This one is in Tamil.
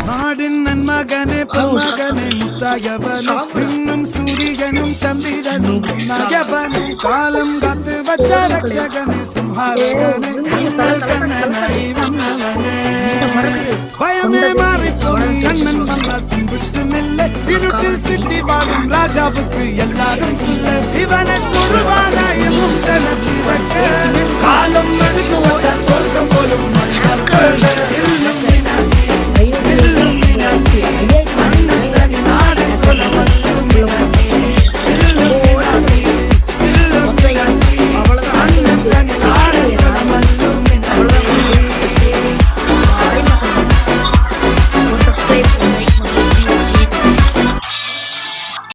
நாடின் நன்மகனே பொன்மகனே முத்தாயவனே இன்னும் சூரியனும் சந்திரனும் நயவனே காலம் காத்து வச்ச ரட்சகனே சிம்ஹாரகனே கண்ணனை வந்தவனே பயமே மாறி போய் அண்ணன் வந்தால் தும்பிட்டு நெல்ல இருட்டில் சிட்டி வாழும் ராஜாவுக்கு எல்லாரும் சொல்ல இவனை குருவானாயும் ஜனத்தி வைக்க காலம் நடுக்கு வச்சால் சொர்க்கம் போலும் மன்னர்